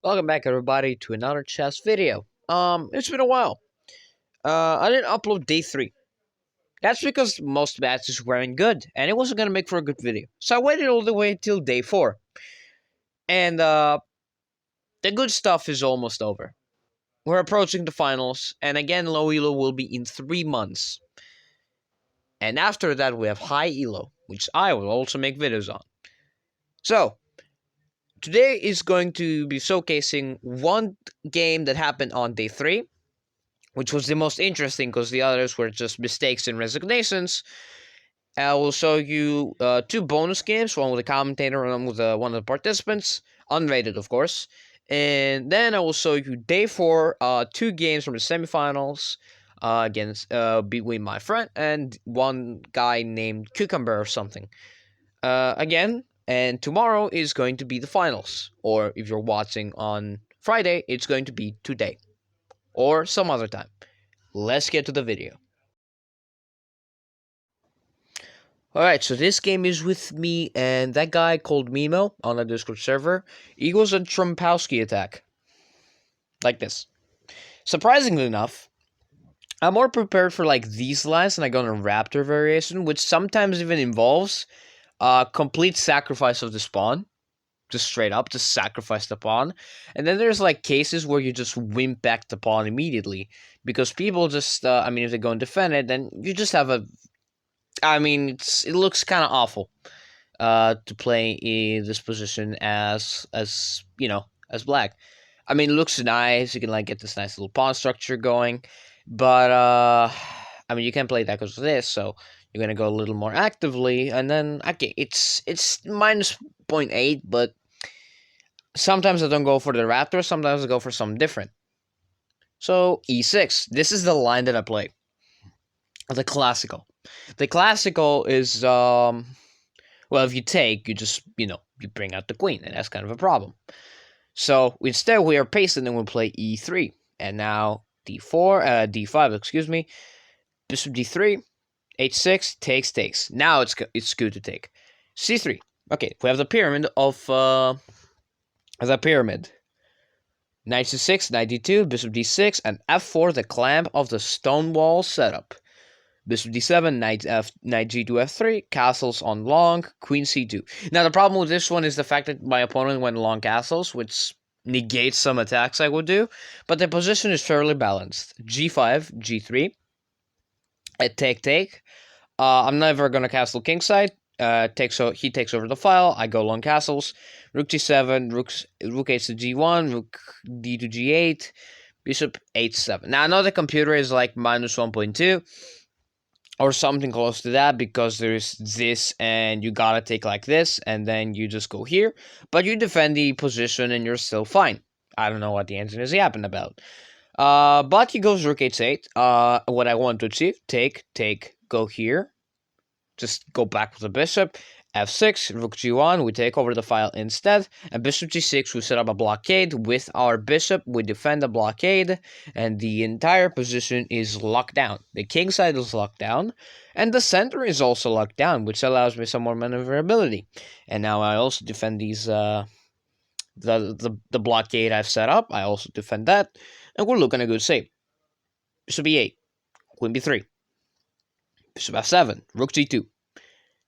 Welcome back, everybody, to another chess video. It's been a while. I didn't upload day 3. That's because most matches weren't good, and it wasn't gonna make for a good video. So I waited all the way till day 4. And, the good stuff is almost over. We're approaching the finals, and again, low elo will be in 3 months. And after that, we have high elo, which I will also make videos on. So, today is going to be showcasing one game that happened on day 3, which was the most interesting because the others were just mistakes and resignations. I will show you 2 bonus games, one with a commentator and one with one of the participants, unrated of course. And then I will show you day 4, 2 games from the semifinals against between my friend and one guy named Cucumber or something. Again, and tomorrow is going to be the finals, or if you're watching on Friday, it's going to be today or some other time. Let's get to the video. Alright, so this game is with me and that guy called Mimo on the Discord server. He was a Trumpowski attack. Like this. Surprisingly enough, I'm more prepared for like these lines than I go on a Raptor variation, which sometimes even involves complete sacrifice of the pawn. Just straight up, just sacrifice the pawn. And then there's like cases where you just win back the pawn immediately. Because people just, if they go and defend it, then you just have a... it looks kind of awful to play in this position as black. It looks nice. You can like get this nice little pawn structure going. But, you can't play that because of this, so you're going to go a little more actively. And then, okay, it's minus 0.8, but sometimes I don't go for the Raptor, sometimes I go for something different. So, e6. This is the line that I play. The classical. The classical is, well, if you take, you just, you bring out the queen, and that's kind of a problem. So, instead, we are pasting and we'll play e3. And now, d4, d5, excuse me, bishop d3, h6, takes. Now it's good to take. c3. Okay, we have the pyramid of, knight c6, knight d2, bishop d6, and f4, the clamp of the stone wall setup. Bishop d7, knight g2, f3, castles on long, queen c2. Now, the problem with this one is the fact that my opponent went long castles, which negates some attacks I would do, but the position is fairly balanced. g5, g3, take. I'm never going to castle kingside. He takes over the file. I go long castles. Rook g7, rook h to g1, rook d to g8, bishop h7. Now, I know the computer is like minus 1.2 or something close to that because there's this and you gotta take like this and then you just go here. But you defend the position and you're still fine. I don't know what the engine is yapping about. But he goes rook h8. What I want to achieve, take, go here. Just go back with the bishop. f6, rook g1, we take over the file instead. And bishop g6, we set up a blockade with our bishop. We defend the blockade. And the entire position is locked down. The king side is locked down. And the center is also locked down, which allows me some more maneuverability. And now I also defend these... the blockade I've set up. I also defend that. And we're looking a good save. Bishop e8, queen b3, bishop f7, rook g2,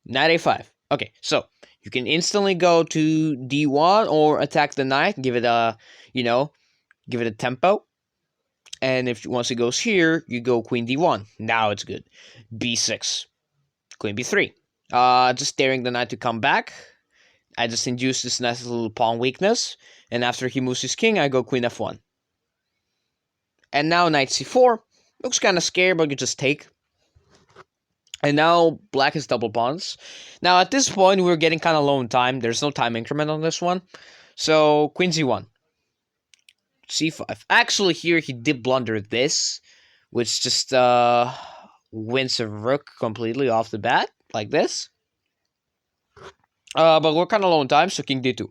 knight a5. Okay, so you can instantly go to d1 or attack the knight, give it a, give it a tempo. And once it goes here, you go queen d1. Now it's good. b6, queen b3. Just daring the knight to come back. I just induce this nice little pawn weakness. And after he moves his king, I go queen f1. And now knight c4. Looks kind of scary, but you just take. And now black has double pawns. Now at this point, we're getting kind of low in time. There's no time increment on this one. So queen c1. c5. Actually, here he did blunder this, which just wins a rook completely off the bat, like this. But we're kind of low in time, so king d2.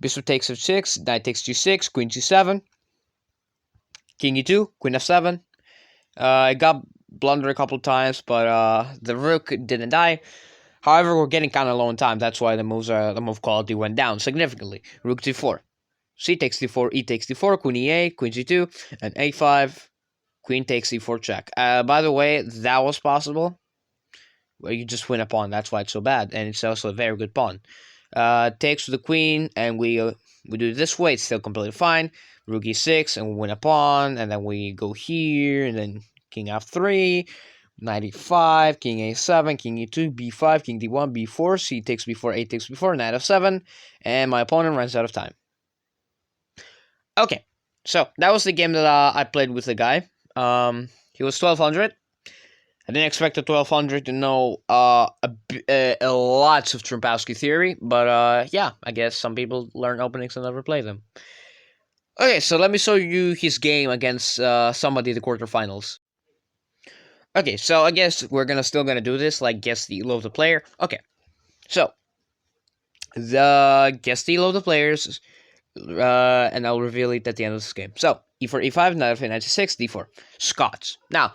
Bishop takes f6, knight takes g6, queen g7, king e2, queen f7. I got blundered a couple times, but the rook didn't die. However, we're getting kind of low in time. That's why the move quality went down significantly. Rook g4. C takes d4, E takes d4, queen e8, queen g2, and a5, queen takes e4 check. By the way, that was possible. Well, you just win a pawn, that's why it's so bad, and it's also a very good pawn. Takes to the queen, and we do it this way, it's still completely fine. Rook e6, and we win a pawn, and then we go here, and then king f3, knight e5, king a7, king e2, b5, king d1, b4, c takes b4, a takes b4, knight f7, and my opponent runs out of time. Okay, so that was the game that I played with the guy. He was 1200. I didn't expect the 1200 to know lots of Trompowsky theory, but yeah, I guess some people learn openings and never play them. Okay, so let me show you his game against somebody in the quarterfinals. Okay, so I guess we're still gonna do this, like guess the elo of the player. Okay, so the guess the elo of the players, and I'll reveal it at the end of this game. So e4, e5, knight f8, knight c6, d4. Scots. Now,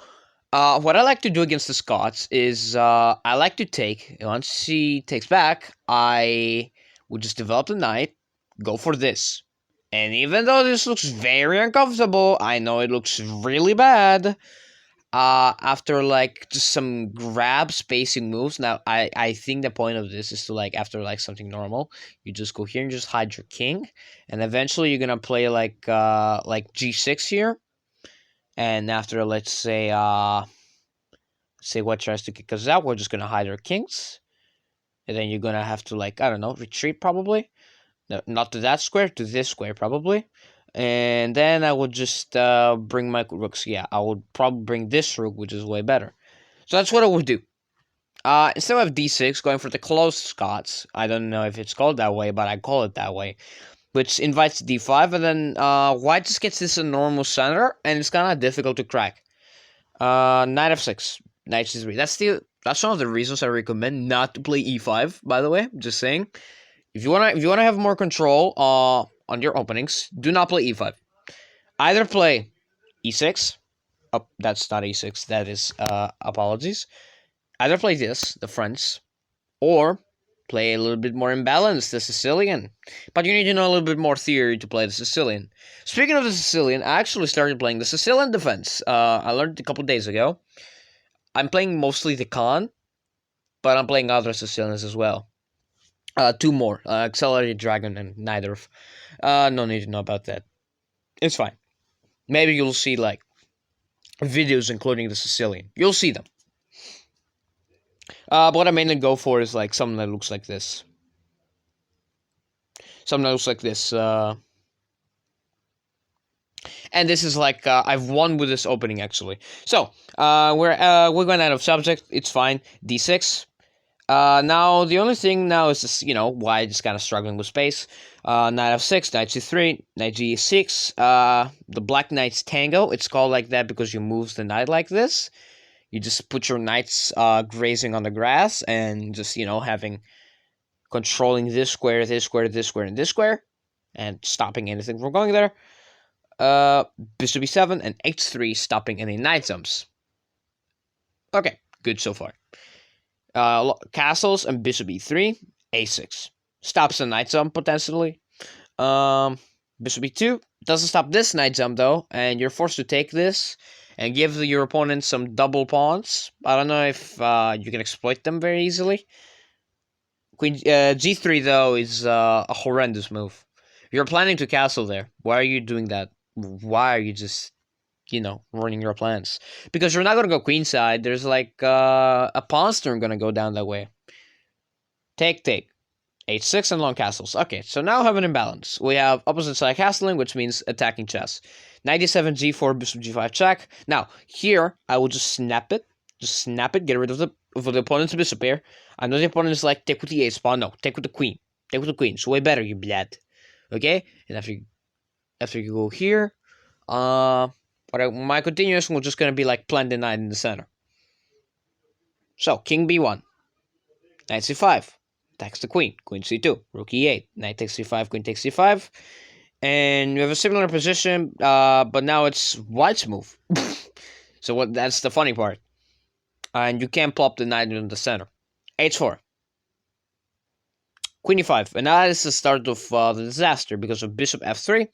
what I like to do against the Scots is I like to take, once he takes back, I would just develop the knight, go for this. And even though this looks very uncomfortable, I know it looks really bad. After like just some grab spacing moves. Now I think the point of this is to like after like something normal, you just go here and just hide your king, and eventually you're gonna play like g6 here, and after let's say what tries to kick us out, we're just gonna hide our kings, and then you're gonna have to like I don't know retreat probably, no, not to that square, to this square probably. And then I would just bring my rooks. Yeah, I would probably bring this rook, which is way better. So that's what I would do. Instead of d6, going for the closed Scots. I don't know if it's called that way, but I call it that way. Which invites d5, and then white just gets this enormous center, and it's kind of difficult to crack. Knight f6, knight c3. That's one of the reasons I recommend not to play e5. By the way, just saying. If you wanna have more control on your openings, do not play e5. Either play e6. Oh, that's not e6. That is apologies. Either play this, the French, or play a little bit more imbalanced, the Sicilian. But you need to know a little bit more theory to play the Sicilian. Speaking of the Sicilian, I actually started playing the Sicilian defense. I learned a couple days ago. I'm playing mostly the Khan, but I'm playing other Sicilians as well. Two more, Accelerated Dragon and neither of. No need to know about that. It's fine. Maybe you'll see, like, videos including the Sicilian. You'll see them. But what I mainly go for is, like, something that looks like this. Something that looks like this. And this is, like, I've won with this opening, actually. So, we're going out of subject. It's fine. D6. Now, the only thing now is this, white is kind of struggling with space. Knight f6, knight c3, knight g6. The black knight's tango. It's called like that because you move the knight like this. You just put your knights grazing on the grass and just, controlling this square, this square, this square, and this square. And stopping anything from going there. Bishop e7 and h3, stopping any knight jumps. Okay, good so far. Castles and bishop e3, a6. Stops a knight jump, potentially. Bishop e2. Doesn't stop this knight jump, though. And you're forced to take this and give your opponent some double pawns. I don't know if you can exploit them very easily. Queen g3, though, is a horrendous move. You're planning to castle there. Why are you doing that? Why are you just ruining your plans? Because you're not going to go queenside. There's like a pawn turn going to go down that way. Take. H6 and long castles. Okay, so now we have an imbalance. We have opposite side castling, which means attacking chess. Knight e7, g4, bishop g5 check. Now, here, I will just snap it. Get rid of the opponent's bishop here. I know the opponent is like, take with the ace pawn. No, take with the queen. Take with the queen. It's way better, you blood. Okay? And after you go here, my continuation was just going to be like plant the knight in the center. So, king b1. Knight c5. Attacks the queen. Queen c2. Rook e8. Knight takes c5. Queen takes c5. And you have a similar position, but now it's white's move. So that's the funny part. And you can't plop the knight in the center. h4. Queen e5, and that is the start of the disaster because of bishop f3.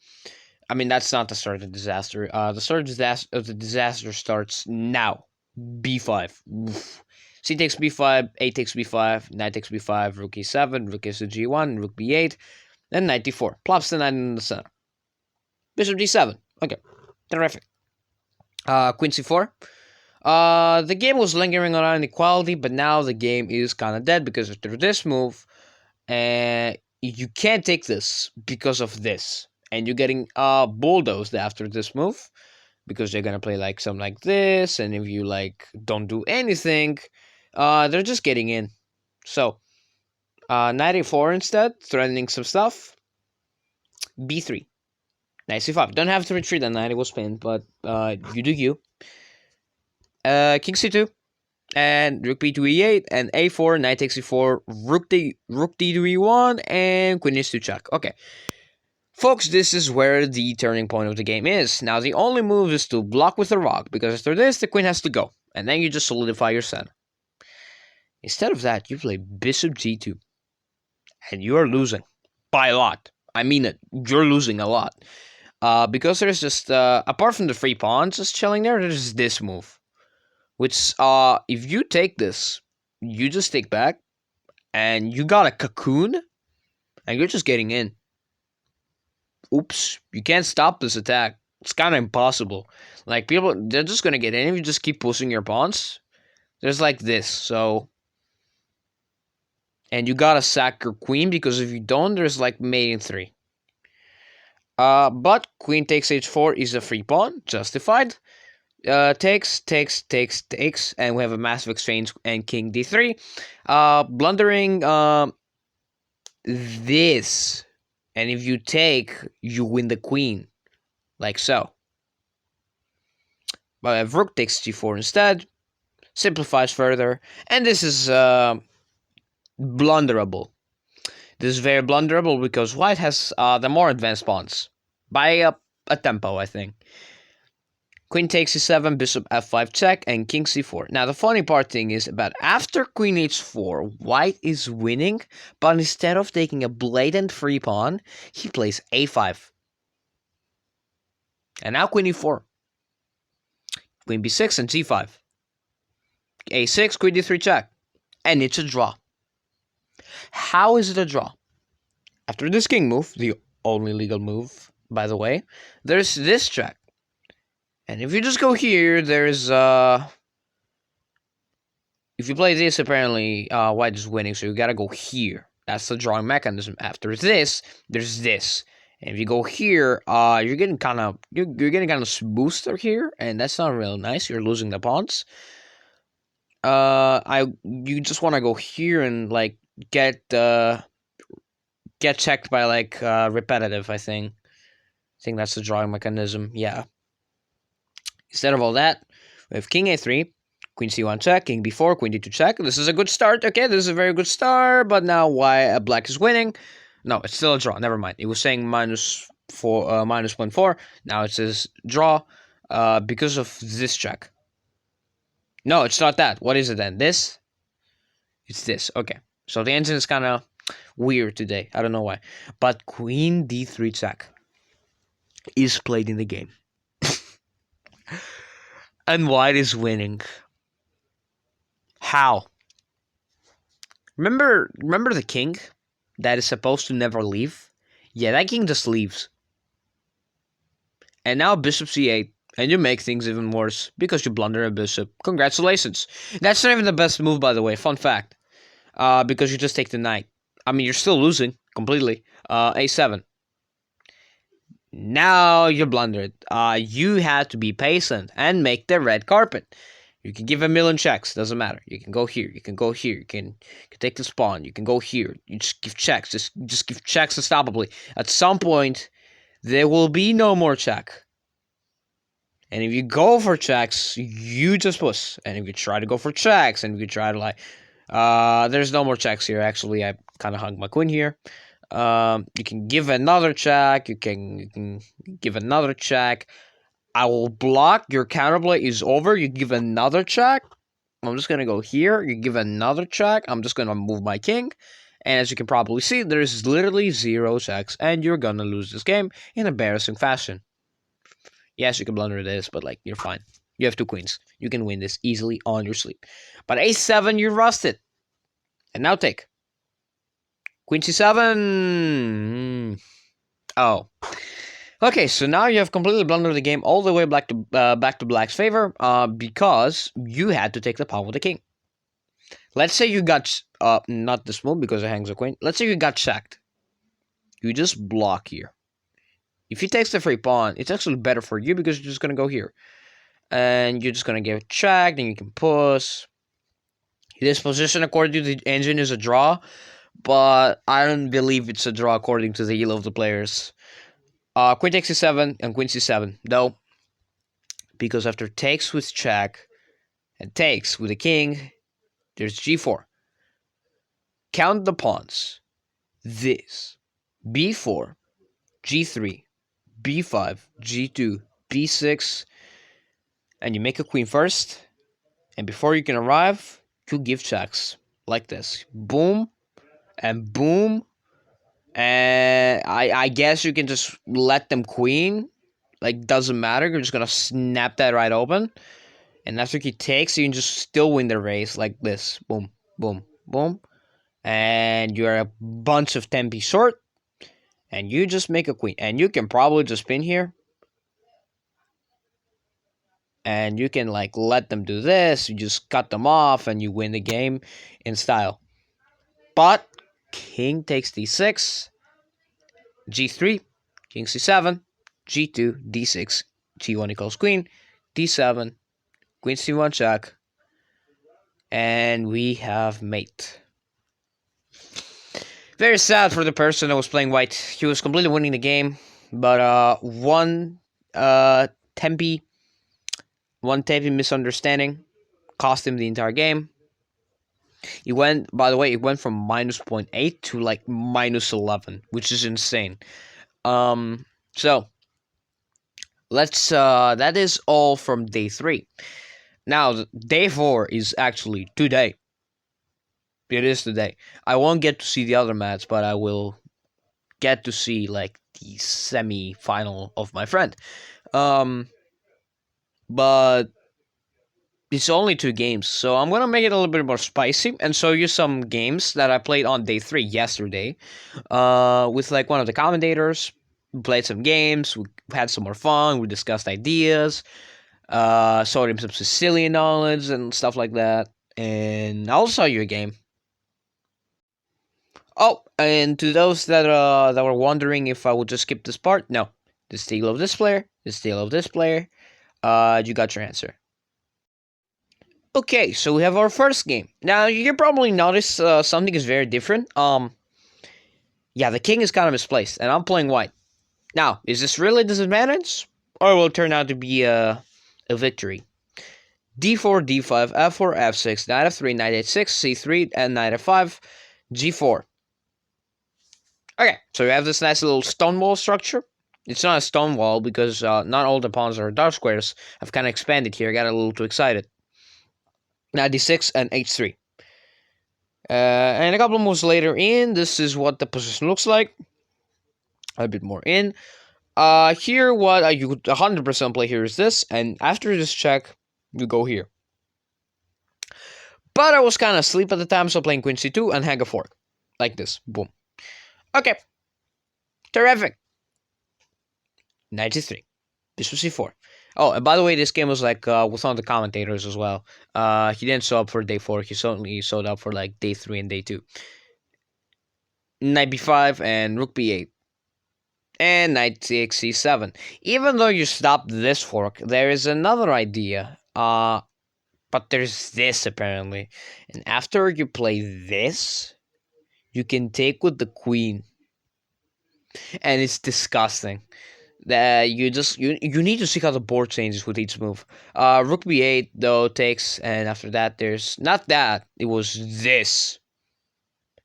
I mean, that's not the start of the disaster. The start of the disaster starts now. b5. Oof. C takes b5, a takes b5, knight takes b5, rook e7, rook is to g1, rook b8, then knight d4. Plops the knight in the center. Bishop d7. Okay, terrific. Queen c4. The game was lingering on inequality, but now the game is kind of dead because after this move, you can't take this because of this. And you're getting bulldozed after this move because they're gonna play like something like this, and if you like don't do anything, they're just getting in. So knight a4 instead, threatening some stuff. b3, knight c5. Don't have to retreat that knight, it was pinned, but you do you. King c2, and rook b to e8, and a4, knight takes e4, rook d to e1, and queen is to check. Okay. Folks, this is where the turning point of the game is. Now, the only move is to block with a rock, because after this, the queen has to go, and then you just solidify your center. Instead of that, you play bishop g2, and you are losing by a lot. I mean it, you're losing a lot. Because there's just, apart from the free pawns just chilling there, there's this move. Which, if you take this, you just take back, and you got a cocoon, and you're just getting in. Oops, you can't stop this attack. It's kind of impossible. Like, people, they're just going to get in if you just keep pushing your pawns. There's like this, so... And you gotta sack your queen, because if you don't, there's like mate in 3. But queen takes h4 is a free pawn, justified. Takes, and we have a massive exchange, and king d3. Blundering this, and if you take, you win the queen, like so. But if rook takes g4 instead, simplifies further, and this is blunderable. This is very blunderable because white has the more advanced pawns by a tempo, I think. Queen takes e7, bishop f5 check, and king c4. Now, the funny part thing is about after queen h4, white is winning, but instead of taking a blatant free pawn, he plays a5. And now queen e4. Queen b6 and g5. a6, queen d3 check. And it's a draw. How is it a draw? After this king move, the only legal move, by the way, there's this check. And if you just go here, there's, if you play this, apparently, white is winning, so you gotta go here. That's the drawing mechanism. After this, there's this. And if you go here, you're getting kind of, you're getting kind of booster here, and that's not real nice. You're losing the pawns. You just want to go here and, like, get checked by, like, repetitive, I think. I think that's the drawing mechanism, yeah. Instead of all that, we have king a3, queen c1 check, king b4, queen d2 check. This is a good start. Okay, this is a very good start, but now black is winning. No, it's still a draw. Never mind. It was saying minus 0.4. Now it says draw because of this check. No, it's not that. What is it then? This? It's this. Okay. So the engine is kind of weird today. I don't know why. But queen d3 check is played in the game. And white is winning. How? Remember the king that is supposed to never leave? Yeah, that king just leaves. And now bishop c8, and you make things even worse because you blunder a bishop. Congratulations. That's not even the best move, by the way. Fun fact. Because you just take the knight. I mean, you're still losing completely. a7. Now you're blundered. You had to be patient and make the red carpet. You can give a million checks, doesn't matter. You can go here, you can go here, you can take this pawn, you can go here. You just give checks, just give checks unstoppably. At some point, there will be no more check. And if you go for checks, you just push. And if you try to go for checks, and if you try to like, there's no more checks here. Actually, I kind of hung my queen here. You can give another check. You can give another check. I will block. Your counterplay is over. You give another check. I'm just gonna go here. You give another check. I'm just gonna move my king, And as you can probably see, there's literally 0 checks, and you're gonna lose this game in embarrassing fashion. Yes, you can blunder this, but like, you're fine. You have 2 queens. You can win this easily on your sleep. But a7, you rusted. And now take. Queen c7. Oh. Okay, so now you have completely blundered the game all the way back to Black's favor, because you had to take the pawn with the king. Let's say you got not this move because it hangs a queen. Let's say you got checked. You just block here. If he takes the free pawn, it's actually better for you because you're just gonna go here, and you're just gonna get checked, and you can push. This position, according to the engine, is a draw, but I don't believe it's a draw according to the elo of the players. Queen takes c7 and queen c7, though, because after takes with check and takes with the king, there's g4. Count the pawns. This, b4, g3, b5, g2, b6, and you make a queen first, and before you can arrive, you give checks like this. Boom, and boom, and I guess you can just let them queen. Like, doesn't matter. You're just gonna snap that right open. And after he takes, you can just still win the race like this. Boom, boom, boom. And you're a bunch of tempi short. And you just make a queen. And you can probably just pin here. And you can, like, let them do this. You just cut them off and you win the game in style. But king takes d6. g3. King c7. g2. d6. g1 equals queen. d7. Queen c1 check. And we have mate. Very sad for the person that was playing white. He was completely winning the game. But one tempi misunderstanding cost him the entire game. It went, by the way, it went from minus 0.8 to like minus 11, which is insane. So let's that is all from day 3. Now day 4 is actually today. It is today. I won't get to see the other match, but I will get to see like the semi-final of my friend. But it's only 2 games, so I'm gonna make it a little bit more spicy and show you some games that I played on day 3 yesterday. With like one of the commentators. We played some games, we had some more fun, we discussed ideas, showed him some Sicilian knowledge and stuff like that. And I'll show you a game. Oh, and to those that were wondering if I would just skip this part, no. The steal of this player, the steal of this player. You got your answer. Okay, so we have our first game. Now you can probably notice something is very different. Yeah, the king is kind of misplaced, and I'm playing white. Now, is this really a disadvantage, or will it turn out to be a victory? d4, d5, f4, f6, knight f3, knight h6, c3, and knight f5, g4. Okay, so we have this nice little stone wall structure. It's not a stone wall because not all the pawns are dark squares. I've kind of expanded here. I got a little too excited. Knight d6 and h3. And a couple of moves later in, this is what the position looks like. A bit more in. Here, what you could 100% play here is this. And after this check, you go here. But I was kind of asleep at the time, so playing queen c2 and hang a fork. Like this. Boom. Okay. Terrific. Knight c3. Bishop c4. Oh, and by the way, this game was like with one of the commentators as well. He didn't show up for day 4. He certainly showed up for like day 3 and day 2. Knight b5 and rook b8. And knight takes c7. Even though you stopped this fork, there is another idea. But there's this apparently. And after you play this, you can take with the queen. And it's disgusting. That you need to see how the board changes with each move. Rook b8 though takes, and after that there's not that, it was this.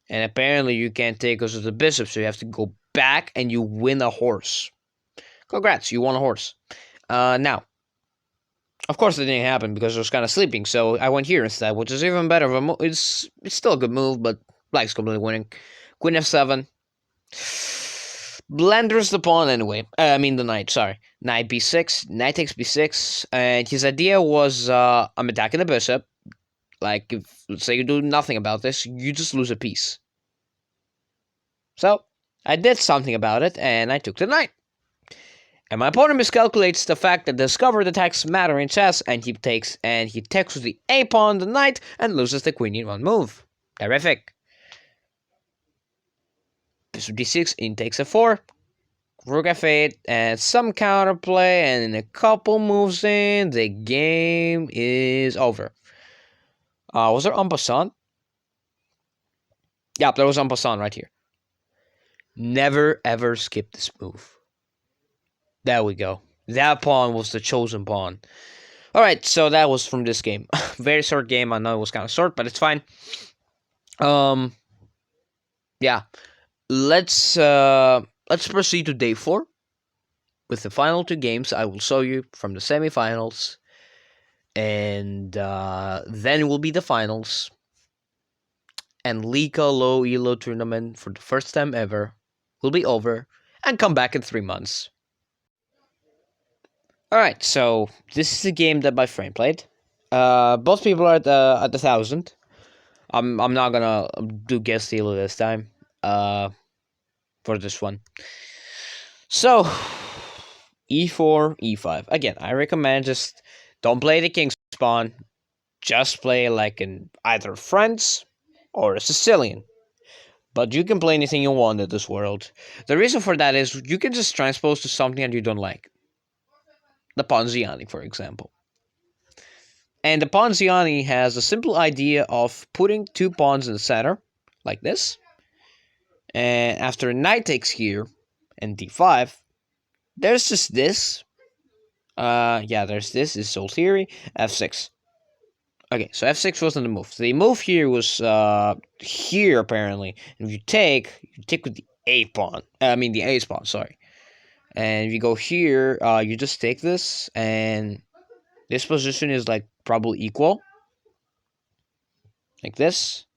And apparently you can't take because of the bishop, so you have to go back and you win a horse. Congrats, you won a horse. Now, of course it didn't happen because I was kind of sleeping, so I went here instead, which is even better of a move. It's still a good move, but Black's completely winning. Queen f7. Blenders the pawn anyway. I mean the knight, sorry. Knight b6, knight takes b6, and his idea was, I'm attacking the bishop. Like, if, let's say you do nothing about this, you just lose a piece. So, I did something about it, and I took the knight. And my opponent miscalculates the fact that discovered attacks matter in chess, and he takes with the a pawn, the knight, and loses the queen in one move. Terrific. Bishop d6, in takes f4, rook f8, and some counterplay, and in a couple moves in, the game is over. Was there en passant? Yeah, there was en passant right here. Never ever skip this move. There we go. That pawn was the chosen pawn. Alright, so that was from this game. Very short game. I know it was kind of short, but it's fine. Yeah. Let's proceed to day 4 with the final 2 games. I will show you from the semifinals, and then will be the finals. And Lika Low Elo tournament for the first time ever will be over and come back in 3 months. Alright, so this is the game that my friend played. Both people are at the 1000. I'm not gonna do guest Elo this time. For this one. So e4, e5. Again, I recommend just don't play the king's pawn. Just play like an either France or a Sicilian. But you can play anything you want in this world. The reason for that is you can just transpose to something that you don't like. The Ponziani, for example. And the Ponziani has a simple idea of putting 2 pawns in the center, like this. And after knight takes here, and d5, there's just this. Yeah, there's this. This is old theory. f6. Okay, so f6 wasn't the move. The move here was here, apparently. And if you take with the a pawn. The ace pawn, sorry. And if you go here, you just take this, and this position is like probably equal. Like this.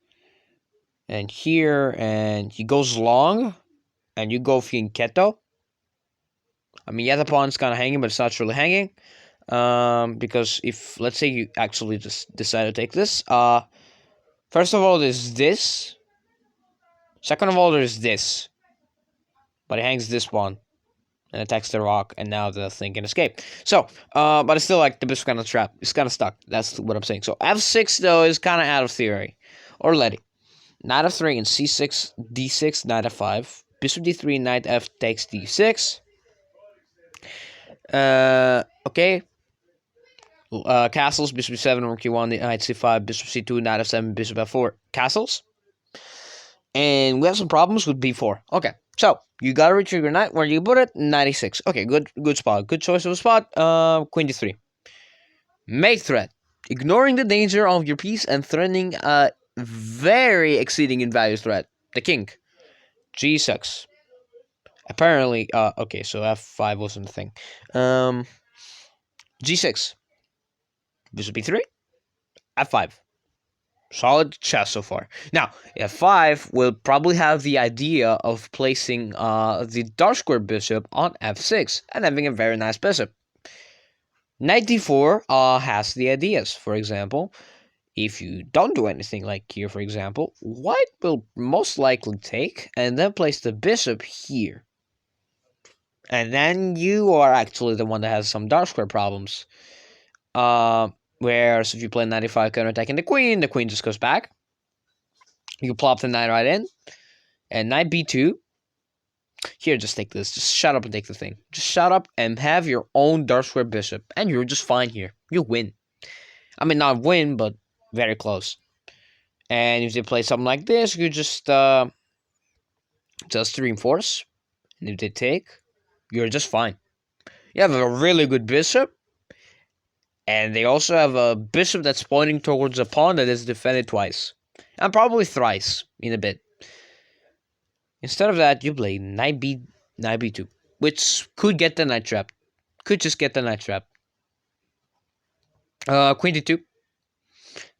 And here, and he goes long, and you go fianchetto. Yeah, the pawn's kind of hanging, but it's not really hanging. Because if, let's say you actually just decide to take this, first of all, there's this. Second of all, there's this. But it hangs this pawn, and attacks the rock, and now the thing can escape. So, but it's still like the bishop kind of trapped. It's kind of stuck. That's what I'm saying. So f6, though, is kind of out of theory. Or let it. Knight f3 and c6, d6, knight f5. Bishop d3, knight f takes d6. Okay. Castles, bishop c7, rook e1, knight c5, bishop c2, knight f7, bishop f4. Castles. And we have some problems with b4. Okay, so you gotta retrieve your knight. Where do you put it? 96. Okay, good spot. Good choice of a spot. Queen d3. Mate threat. Ignoring the danger of your piece and threatening a very exceeding in value threat. The king. g6. Apparently, okay, so f5 wasn't a thing. g6. Bishop b3. f5. Solid chess so far. Now, f5 will probably have the idea of placing the dark square bishop on f6 and having a very nice bishop. Knight d4 has the ideas. For example, if you don't do anything like here, for example, white will most likely take and then place the bishop here. And then you are actually the one that has some dark square problems. Whereas if you play 95 counterattacking the queen just goes back. You plop the knight right in. And knight b2. Here, just take this. Just shut up and take the thing. Just shut up and have your own dark square bishop. And you're just fine here. You win. Not win, but very close. And if they play something like this, you just reinforce. And if they take, you're just fine. You have a really good bishop. And they also have a bishop that's pointing towards a pawn that is defended twice. And probably thrice in a bit. Instead of that, you play knight b2. Which could get the knight trap. Could just get the knight trap. Queen d2.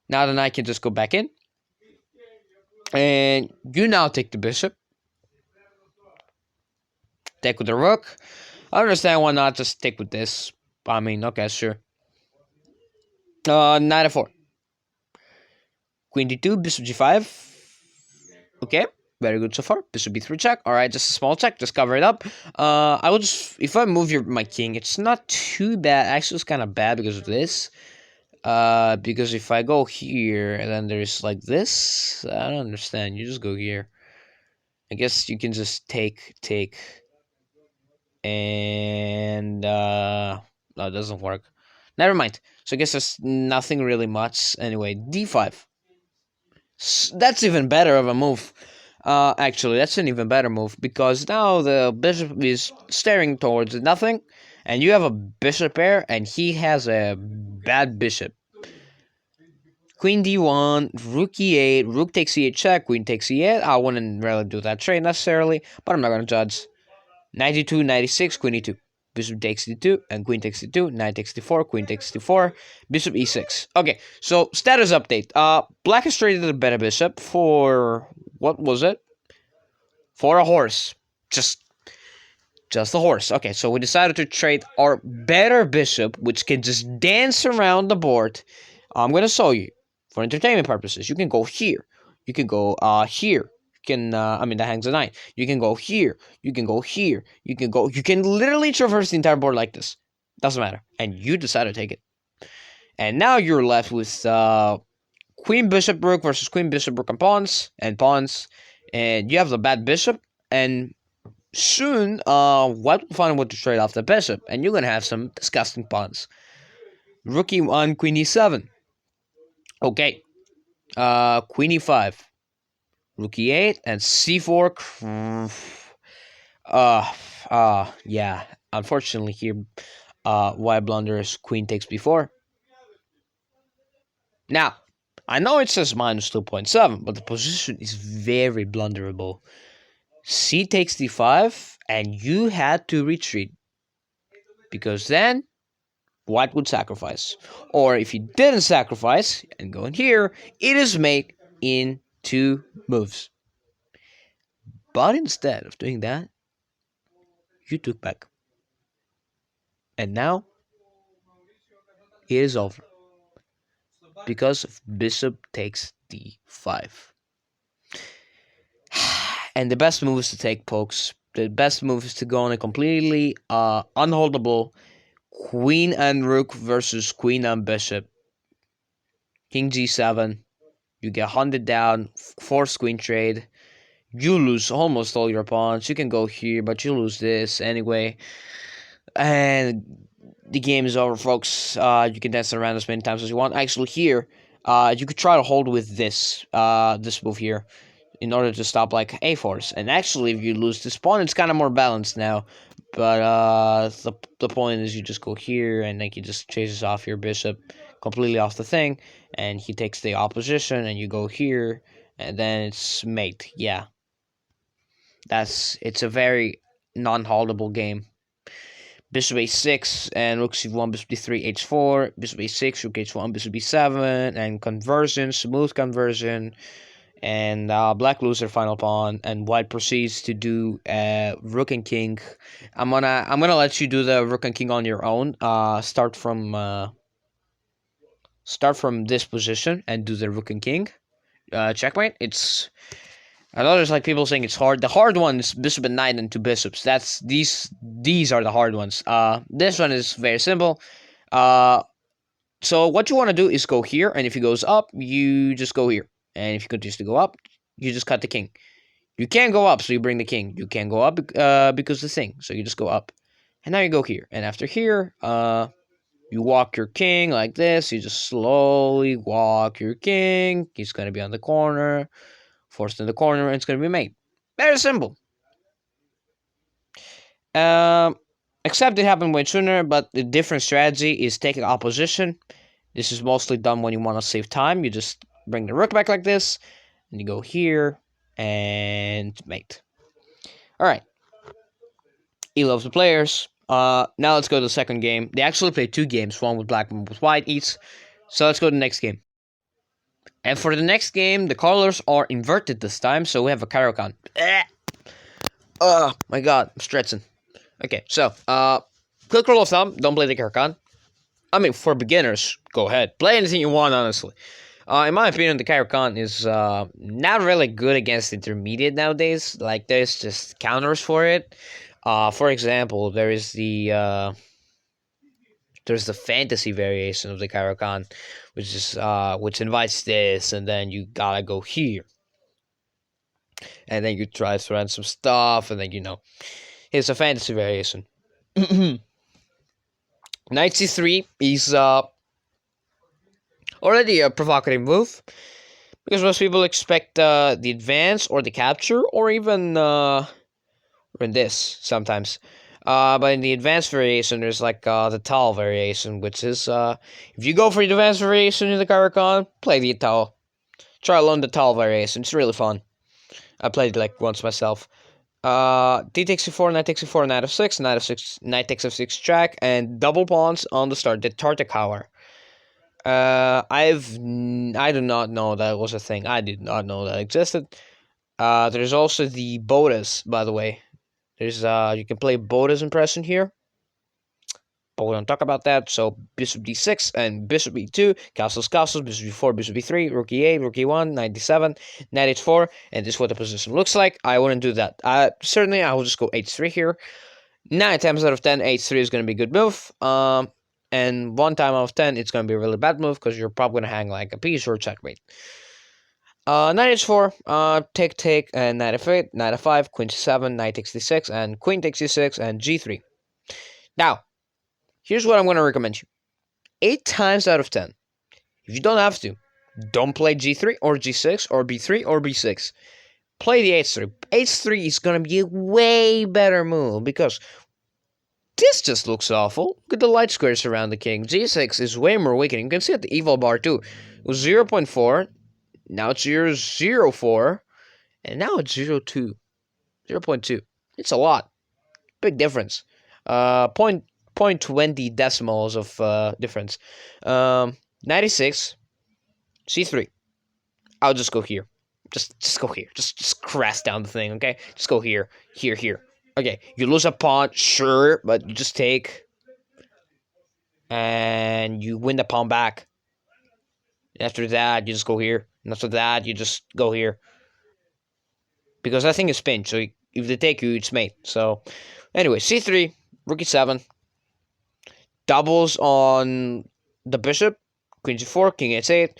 Now the knight can just go back in. And you now take the bishop. Take with the rook. I understand why not just stick with this. I mean, okay, sure. Knight f4. Queen d2, bishop g5. Okay, very good so far. Bishop b3 check. Alright, just a small check. Just cover it up. I will just... If I move my king, it's not too bad. Actually, it's kind of bad because of this. Because if I go here, and then there's like this. I don't understand. You just go here. I guess you can just take... And... No, it doesn't work. Never mind. So I guess there's nothing really much. Anyway, d5. That's even better of a move. Actually, that's an even better move because now the bishop is staring towards nothing, and you have a bishop pair, and he has a bad bishop. Queen d1, rook e8, rook takes e8 check, queen takes e8. I wouldn't really do that trade necessarily, but I'm not gonna judge. 92, 96, queen e2. Bishop takes d2, and queen takes d2, knight takes d4, queen takes d4, bishop e6. Okay, so status update. Black has traded a better bishop for... What was it? For a horse. Just a horse. Okay, so we decided to trade our better bishop, which can just dance around the board. I'm gonna show you. For entertainment purposes, you can go here. You can go here. I mean, that hangs a knight. You can go here. You can go here. You can literally traverse the entire board like this. Doesn't matter. And you decide to take it. And now you're left with queen, bishop, rook versus queen, bishop, rook, and pawns. And you have the bad bishop. And soon, White will find a way to trade off the bishop. And you're going to have some disgusting pawns. Rook e1, queen e7. Okay. Queen e5. Rook e8 and c4. Yeah. Unfortunately here, White blunders queen takes b4. Now, I know it says minus 2.7, but the position is very blunderable. C takes d5, and you had to retreat. Because then, White would sacrifice. Or if he didn't sacrifice, and go in here, it is made in 2 moves. But instead of doing that, you took back. And now, it is over. Because of bishop takes d5. And the best move is to take pokes. The best move is to go on a completely unholdable queen and rook versus queen and bishop. King g7. You get hunted down. Forced queen trade. You lose almost all your pawns. You can go here, but you lose this anyway. And the game is over, folks. You can dance around as many times as you want. Actually, here, you could try to hold with this move here in order to stop like a4s. And actually, if you lose this pawn, it's kind of more balanced now. But the point is you just go here, and then he just chases off your bishop completely off the thing, and he takes the opposition, and you go here, and then it's mate. Yeah. It's a very non-holdable game. Bishop a6 and rook c1, bishop d3, h4, bishop a6, rook h1, bishop b7, and conversion, smooth conversion, and black loses their final pawn, and white proceeds to do rook and king. I'm gonna let you do the rook and king on your own. Start from this position and do the rook and king. Checkmate. I know there's like people saying it's hard. The hard one is bishop and knight and 2 bishops. These are the hard ones. This one is very simple. So what you want to do is go here, and if he goes up, you just go here. And if he continues to go up, you just cut the king. You can't go up, so you bring the king. You can't go up because the thing, so you just go up. And now you go here. And after here, you walk your king like this. You just slowly walk your king. He's going to be on the corner. Forced in the corner, and it's going to be mate. Very simple. Except it happened way sooner, but the different strategy is taking opposition. This is mostly done when you want to save time. You just bring the rook back like this, and you go here, and mate. Alright. He loves the players. Now let's go to the second game. They actually played 2 games, one with black, one with white each. So let's go to the next game. And for the next game, the colors are inverted this time, so we have a Karokan. Oh my god, I'm stretching. Okay, so, quick rule of thumb, don't play the Karokan. I mean, for beginners, go ahead. Play anything you want, honestly. In my opinion, the Karokan is not really good against intermediate nowadays. Like, there's just counters for it. For example, there's the fantasy variation of the Karokan, which invites this, and then you gotta go here. And then you try to run some stuff, and then, here's a fantasy variation. Knight c3 is already a provocative move, because most people expect the advance or the capture, or even in this sometimes. But in the advanced variation, there's like the Tal variation, which is if you go for the advanced variation in the Karakhan, play the Tal. Try to learn the Tal variation. It's really fun. I played it like once myself. D takes c4, knight takes c4, knight f6, knight f6, knight takes f6 check, and double pawns on the start. The Tartakower. I do not know that was a thing. I did not know that existed. There's also the Bodas, by the way. There's you can play Bodas impression here, but we don't talk about that. So bishop d6 and bishop e2, castles, bishop b4, bishop b3, rook e8, rook e1, knight d7, knight h4, and this is what the position looks like. I wouldn't do that. Certainly, I will just go h3 here. 9 times out of 10, h3 is going to be a good move. And 1 time out of 10, it's going to be a really bad move because you're probably going to hang like a piece or checkmate. Knight h4, take, and knight f8, knight f5, queen c7, knight takes d6, and queen takes d6, and g3. Now, here's what I'm going to recommend you. 8 times out of 10, if you don't have to, don't play g3 or g6 or b3 or b6. Play the h3. h3 is going to be a way better move because this just looks awful. Look at the light squares around the king. g6 is way more weakening. You can see at the evil bar too. It was 0.4. Now it's 0.04. And now it's 0.2. 0.2. It's a lot. Big difference. 0.20 decimals of difference. 96. C3. I'll just go here. Just go here. Just crash down the thing, okay? Just go here. Here. Okay, you lose a pawn, sure, but you just take. And you win the pawn back. And after that, you just go here. And after that, you just go here. Because that thing is pinned, so if they take you, it's mate. So, anyway, c3, rook e7. Doubles on the bishop. Queen g4, king h8.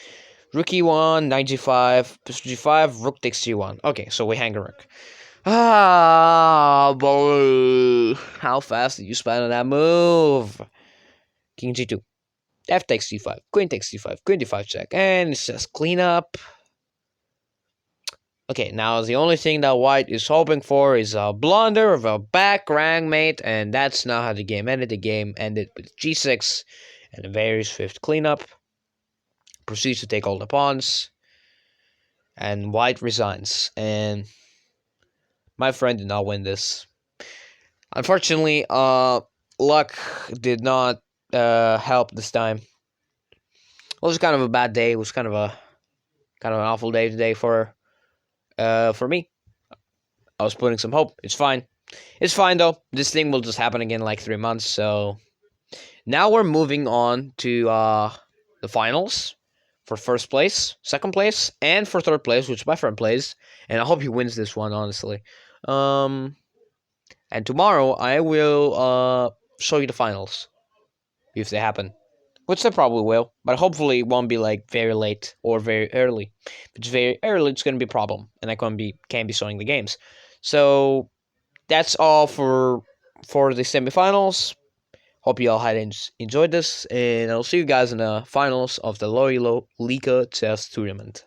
Rook e1, knight g5, bishop g5, rook takes g1. Okay, so we hang a rook. Boy. How fast did you spend on that move? King g2. F takes c5, queen takes c5, queen d5 check, and it's just clean up. Okay, now the only thing that white is hoping for is a blunder of a back rank mate, and that's not how the game ended. The game ended with g6 and a very swift cleanup. Proceeds to take all the pawns, and white resigns, and my friend did not win this. Unfortunately, luck did not help this time. It was kind of a bad day. It was kind of an awful day today for me. I was putting some hope. It's fine. It's fine though. This thing will just happen again in like 3 months. So now we're moving on to the finals for first place, second place, and for third place, which my friend plays. And I hope he wins this one, honestly. And tomorrow I will show you the finals if they happen. Which they probably will, but hopefully it won't be like very late or very early. If it's very early, it's gonna be a problem, and I can't be showing the games. So that's all for the semifinals. Hope you all had enjoyed this, and I'll see you guys in the finals of the Loyalo Liga Chess Tournament.